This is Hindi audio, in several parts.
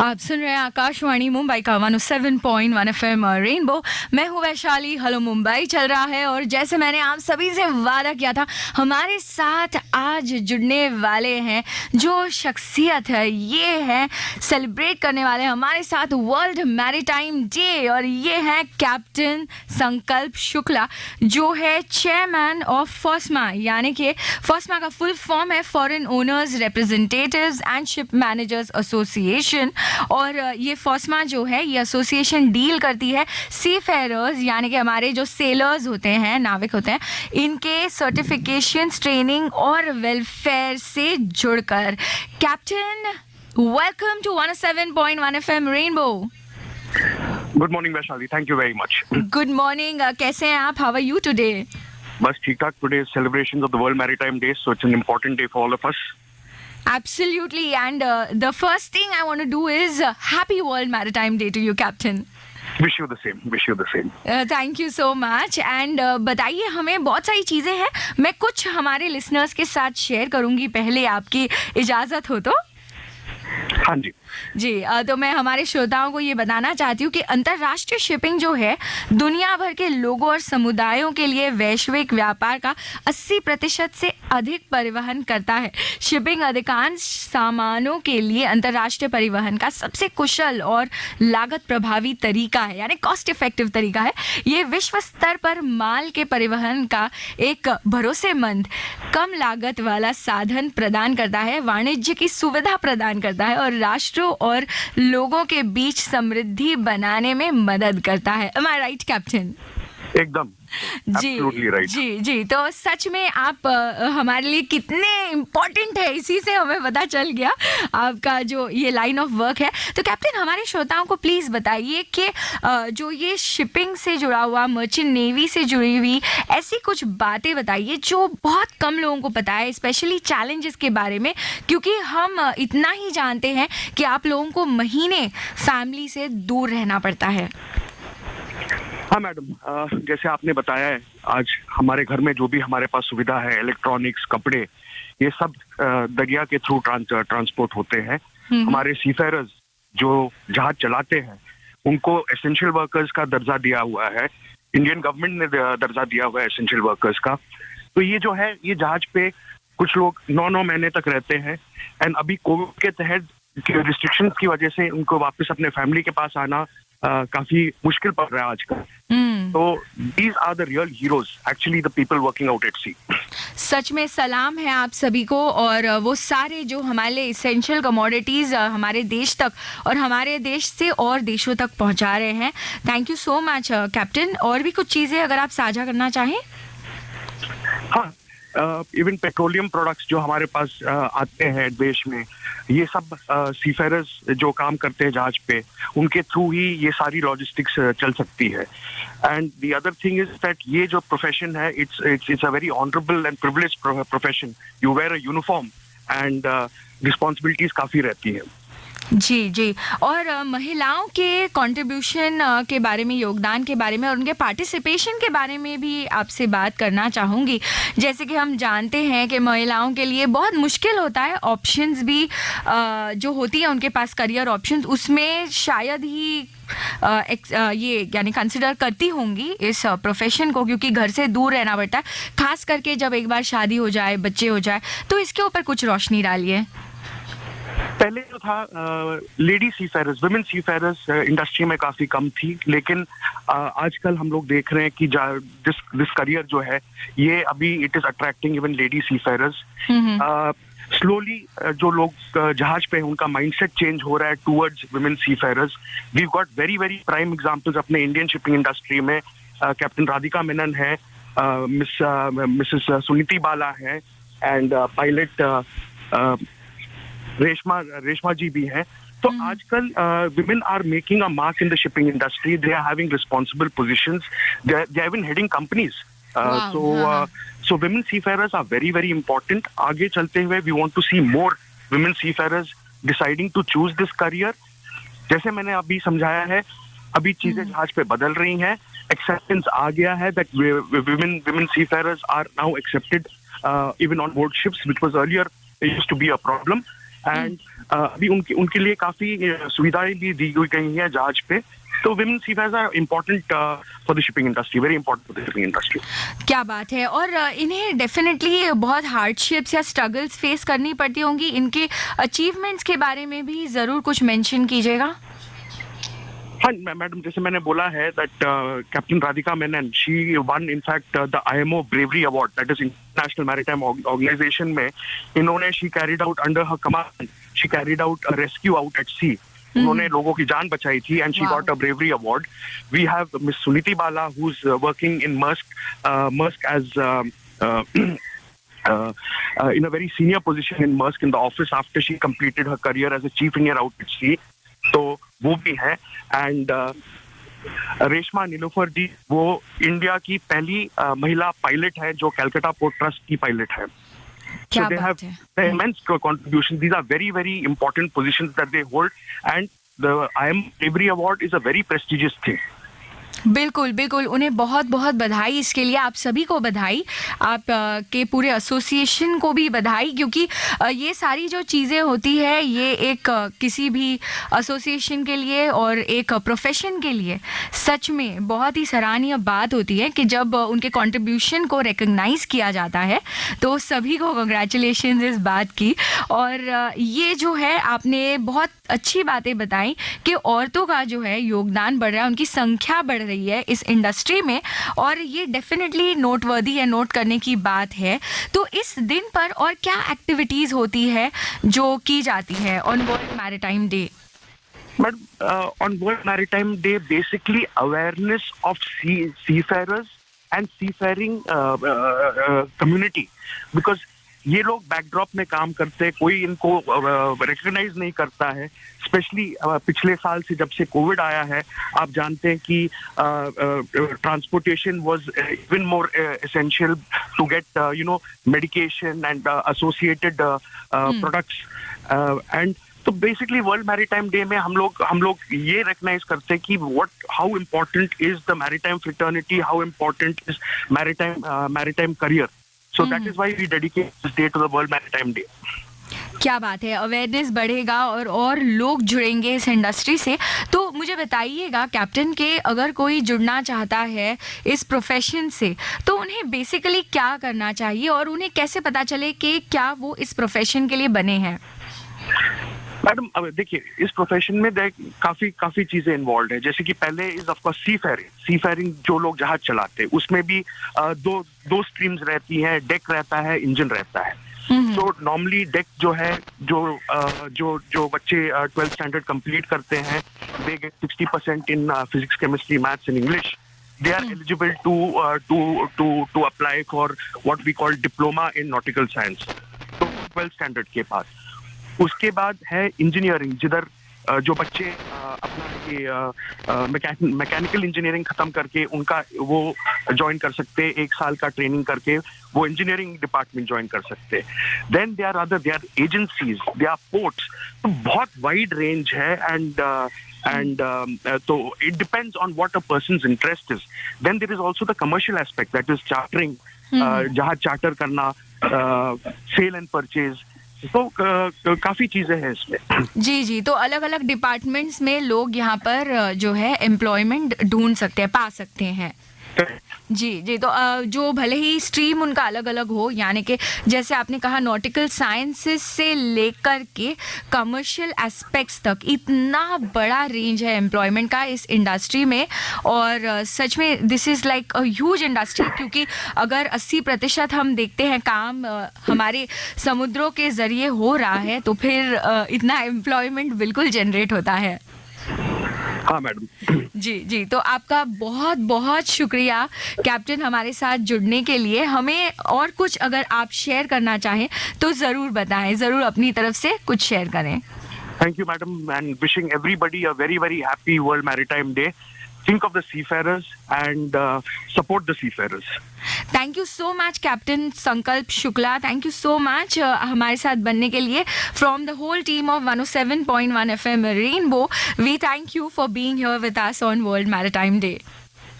आप सुन रहे हैं आकाशवाणी मुंबई का 107.1 एफएम रेनबो। मैं हूँ वैशाली। हेलो मुंबई चल रहा है और जैसे मैंने आप सभी से वादा किया था, हमारे साथ आज जुड़ने वाले हैं जो शख्सियत है, ये है सेलिब्रेट करने वाले हमारे साथ वर्ल्ड मैरीटाइम डे, और ये है कैप्टन संकल्प शुक्ला जो है चेयरमैन ऑफ फॉस्मा, यानी कि फॉस्मा का फुल फॉर्म है foreign owners representatives and ship managers association. और ये फॉस्मा जो है ये एसोसिएशन डील करती है सी फेयरर्स, यानी कि हमारे जो सेलर्स होते हैं, नाविक होते हैं, इनके सर्टिफिकेशन, ट्रेनिंग और वेलफेयर से जुड़कर। Captain, welcome to 107.1 FM rainbow. Good morning Vaishali, thank you very much. Good morning, कैसे हैं आप? How are you today? बस ठीक ठाक। Today celebration of the world maritime day, so it's an important day for all of us. Absolutely, and the first thing I want to do is happy World Maritime Day to you, Captain. Wish you the same, wish you the same. Thank you so much. And बताइए, हमें बहुत सारी चीज़ें हैं, मैं कुछ हमारे लिसनर्स के साथ शेयर करूंगी, पहले आपकी इजाज़त हो तो? हाँ जी जी, तो मैं हमारे श्रोताओं को ये बताना चाहती हूँ कि अंतर्राष्ट्रीय शिपिंग जो है दुनिया भर के लोगों और समुदायों के लिए वैश्विक व्यापार का 80% से अधिक परिवहन करता है। शिपिंग अधिकांश सामानों के लिए अंतर्राष्ट्रीय परिवहन का सबसे कुशल और लागत प्रभावी तरीका है, यानी कॉस्ट इफेक्टिव तरीका है। ये विश्व स्तर पर माल के परिवहन का एक भरोसेमंद, कम लागत वाला साधन प्रदान करता है, वाणिज्य की सुविधा प्रदान करता है और राष्ट्रों और लोगों के बीच समृद्धि बनाने में मदद करता है। Am I right, captain? एकदम जी right. जी, तो सच में आप हमारे लिए कितने इम्पोर्टेंट है, इसी से हमें पता चल गया आपका जो ये लाइन ऑफ वर्क है। तो कैप्टन, हमारे श्रोताओं को प्लीज़ बताइए कि जो ये शिपिंग से जुड़ा हुआ, मर्चेंट नेवी से जुड़ी हुई ऐसी कुछ बातें बताइए जो बहुत कम लोगों को पता है, स्पेशली चैलेंजेस के बारे में, क्योंकि हम इतना ही जानते हैं कि आप लोगों को महीने फैमिली से दूर रहना पड़ता है। हाँ मैडम, जैसे आपने बताया है, आज हमारे घर में जो भी हमारे पास सुविधा है, इलेक्ट्रॉनिक्स, कपड़े, ये सब दरिया के थ्रू ट्रांसपोर्ट होते हैं। हमारे सीफेयरर्स जो जहाज चलाते हैं उनको एसेंशियल वर्कर्स का दर्जा दिया हुआ है, इंडियन गवर्नमेंट ने दर्जा दिया हुआ है एसेंशियल वर्कर्स का। तो ये जो है, ये जहाज पे कुछ लोग 9 महीने तक रहते हैं, एंड अभी कोविड के तहत रिस्ट्रिक्शंस की वजह से उनको वापस अपने फैमिली के पास आना काफी मुश्किल पड़ रहा है आजकल। तो these are the real heroes, actually the people working out at sea. सच में सलाम है आप सभी को, और वो सारे जो हमारे लिए इसेंशियल कमोडिटीज़ हमारे देश तक और हमारे देश से और देशों तक पहुंचा रहे हैं। Thank you so much captain. और भी कुछ चीज़ें अगर आप साझा करना चाहें? हाँ, इवन पेट्रोलियम प्रोडक्ट्स जो हमारे पास आते हैं देश में, ये सब सीफेयरर्स जो काम करते हैं जहाज पे, उनके थ्रू ही ये सारी लॉजिस्टिक्स चल सकती है। And the other thing is that ये जो प्रोफेशन है, it's a very honourable and privileged profession. You wear a uniform and responsibilities काफी रहती है। जी जी, और महिलाओं के कंट्रीब्यूशन के बारे में, योगदान के बारे में और उनके पार्टिसिपेशन के बारे में भी आपसे बात करना चाहूँगी। जैसे कि हम जानते हैं कि महिलाओं के लिए बहुत मुश्किल होता है, ऑप्शंस भी जो होती है उनके पास, करियर ऑप्शंस, उसमें शायद ही ये यानी कंसिडर करती होंगी इस प्रोफेशन को, क्योंकि घर से दूर रहना पड़ता है, खास करके जब एक बार शादी हो जाए, बच्चे हो जाए। तो इसके ऊपर कुछ रोशनी डालिए। पहले जो था, lady seafarers, women seafarers industry में काफी कम थी, लेकिन आजकल हम लोग देख रहे हैं कि दिस करियर जो है, ये अभी it is attracting even lady seafarers. Slowly जो लोग जहाज पे हैं उनका माइंडसेट चेंज हो रहा है towards women seafarers. We got very very prime examples अपने इंडियन शिपिंग इंडस्ट्री में। कैप्टन राधिका मेनन है, मिसेस सुनीति बाला है, एंड पायलट रेशमा जी भी हैं। तो आजकल women are making a mark in the shipping industry. They are having responsible positions. They are even heading companies. So women seafarers are very very important. आगे चलते हुए we want to see more women seafarers deciding to choose this career. जैसे मैंने अभी समझाया है, अभी चीजें जहाज पे बदल रही हैं, acceptance आ गया है that women seafarers are now accepted even on board ships, which was earlier used to be a problem. And अभी उनके उनके लिए काफी सुविधाएं भी दी गई हैं जहाज पे. तो women seafarers are important for the shipping industry, very important for the shipping industry. क्या बात है. और इन्हें डेफिनेटली बहुत हार्डशिप्स या स्ट्रगल्स फेस करनी पड़ती होंगी. इनके अचीवमेंट्स के बारे में भी ज़रूर कुछ मेंशन कीजिएगा. हाँ मैडम, जैसे मैंने बोला है that captain Radhika Menon, she won in fact the IMO bravery award, that is international maritime organisation में. इन्होंने she carried out under her command, she carried out rescue out at sea. उन्होंने लोगों की जान बचाई थी and she got a bravery award. We have miss Suniti Bala who is working in Maersk as in a very senior position in Maersk in the office after she completed her career as a chief engineer out at sea. तो वो भी है. एंड रेशमा नीलोफर जी, वो इंडिया की पहली महिला पायलट है जो कलकत्ता पोर्ट ट्रस्ट की पायलट है. क्या So they have बात है. the immense contribution. These are very, very important positions that they hold, and the IM Bravery Award is a very prestigious thing. बिल्कुल बिल्कुल, उन्हें बहुत बहुत बधाई इसके लिए. आप सभी को बधाई, आप के पूरे एसोसिएशन को भी बधाई, क्योंकि ये सारी जो चीज़ें होती है ये एक किसी भी एसोसिएशन के लिए और एक प्रोफेशन के लिए सच में बहुत ही सराहनीय बात होती है कि जब उनके कंट्रीब्यूशन को रिकग्नाइज़ किया जाता है. तो सभी को कंग्रेचुलेशन इस बात की. और ये जो है आपने बहुत अच्छी बातें बताई कि औरतों का जो है योगदान बढ़ रहा है, उनकी संख्या बढ़ रही है इस इंडस्ट्री में, और ये डेफिनेटली नोटवर्दी है, नोट करने की बात है. तो इस दिन पर और क्या एक्टिविटीज़ होती है जो की जाती है on world maritime day? But on World Maritime Day, basically awareness of seafarers and seafaring community, because ये लोग बैकड्रॉप में काम करते हैं, कोई इनको रिकग्नाइज नहीं करता है. स्पेशली पिछले साल से जब से कोविड आया है, आप जानते हैं कि transportation was even more essential to get medication and associated products. And तो बेसिकली वर्ल्ड मैरीटाइम डे में हम लोग ये रिकग्नाइज करते हैं कि how important is the maritime fraternity, how important is maritime career. So that is why we dedicate this day to the World Maritime Day. क्या बात है. अवेयरनेस बढ़ेगा और लोग जुड़ेंगे इस इंडस्ट्री से. तो मुझे बताइएगा कैप्टन के अगर कोई जुड़ना चाहता है इस प्रोफेशन से तो उन्हें बेसिकली क्या करना चाहिए और उन्हें कैसे पता चले कि क्या वो इस प्रोफेशन के लिए बने हैं? मैडम, अब देखिए, इस प्रोफेशन में काफी चीजें इन्वॉल्व है. जैसे कि पहले इज ऑफ कोर्स सीफेयरिंग जो लोग जहाज चलाते हैं, उसमें भी दो स्ट्रीम्स रहती हैं, डेक रहता है, इंजन रहता है. तो नॉर्मली डेक जो है, जो बच्चे 12th स्टैंडर्ड कंप्लीट करते हैं, they get 60% in physics, chemistry, maths and English. They are eligible to apply for what we call diploma in nautical science. तो 12th स्टैंडर्ड के बाद उसके बाद है इंजीनियरिंग, जिधर जो बच्चे अपना ये मैकेनिकल इंजीनियरिंग खत्म करके उनका वो ज्वाइन कर सकते हैं, 1 साल का ट्रेनिंग करके वो इंजीनियरिंग डिपार्टमेंट ज्वाइन कर सकते हैं. Then they are agencies, they are ports. तो बहुत वाइड रेंज है. एंड तो it depends on what a person's interest is. Then there is also the commercial aspect, that is chartering, जहाज चार्टर करना, सेल एंड परचेज. तो काफी चीजें हैं इसमें. जी, तो अलग अलग डिपार्टमेंट्स में लोग यहाँ पर जो है एम्प्लॉयमेंट ढूंढ सकते हैं, पा सकते हैं. जी, तो जो भले ही स्ट्रीम उनका अलग अलग हो, यानी कि जैसे आपने कहा नॉटिकल साइंसेस से लेकर के कमर्शियल एस्पेक्ट्स तक इतना बड़ा रेंज है एम्प्लॉयमेंट का इस इंडस्ट्री में. और सच में this is like a huge industry, क्योंकि अगर 80% हम देखते हैं काम हमारे समुद्रों के ज़रिए हो रहा है, तो फिर इतना एम्प्लॉयमेंट बिल्कुल जनरेट होता है. हाँ मैडम. जी, तो आपका बहुत बहुत शुक्रिया कैप्टन हमारे साथ जुड़ने के लिए. हमें और कुछ अगर आप शेयर करना चाहें तो ज़रूर बताएं, ज़रूर अपनी तरफ से कुछ शेयर करें. Thank you, madam, and wishing everybody a very, very happy World Maritime Day. Think of the seafarers and support the seafarers. Thank you so much captain Sankalp Shukla. Thank you so much हमारे साथ बनने के लिए. From the whole team of 107.1 FM rainbow, we thank you for being here with us on world maritime day.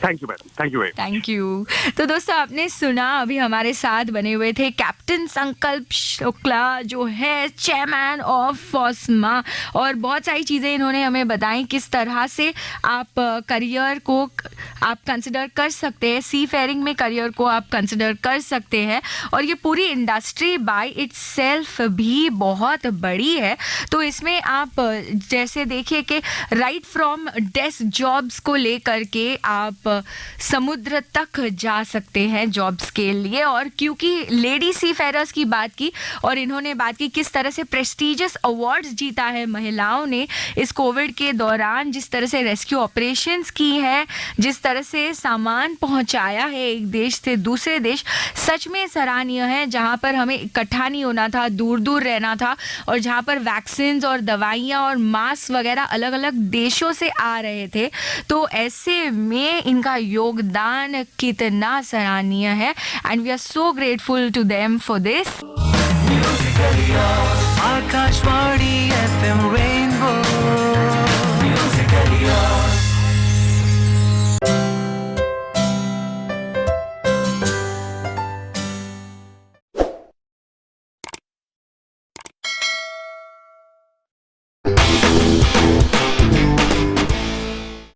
Thank you madam, thank you very thank you. तो दोस्तों आपने सुना, अभी हमारे साथ बने हुए थे कैप्टन संकल्प शुक्ला जो है चेयरमैन ऑफ फॉस्मा, और बहुत सारी चीज़ें इन्होंने हमें बताई किस तरह से आप करियर को आप कंसिडर कर सकते हैं, सी फेयरिंग में करियर को आप कंसिडर कर सकते हैं, और ये पूरी इंडस्ट्री बाय इटसेल्फ भी बहुत बड़ी है। तो इसमें आप जैसे देखिए कि राइट फ्रॉम डेस्क जॉब्स को लेकर के आप समुद्र तक जा सकते हैं जॉब्स के लिए। और क्योंकि लेडी सी फेरर्स की बात की और इन्होंने बात की किस तरह से प्रेस्टिजियस अवार्ड्स जीता है महिलाओं ने इस कोविड के दौरान, जिस तरह से रेस्क्यू ऑपरेशंस की है, जिस तरह से सामान पहुंचाया है एक देश से दूसरे देश, सच में सराहनीय है। जहां पर हमें इकट्ठा नहीं होना था, दूर दूर रहना था, और जहां पर वैक्सीन और दवाइयाँ और मास्क वगैरह अलग अलग देशों से आ रहे थे, तो ऐसे में इनका योगदान कितना सराहनीय है, and we are so grateful to them for this. Akashvani FM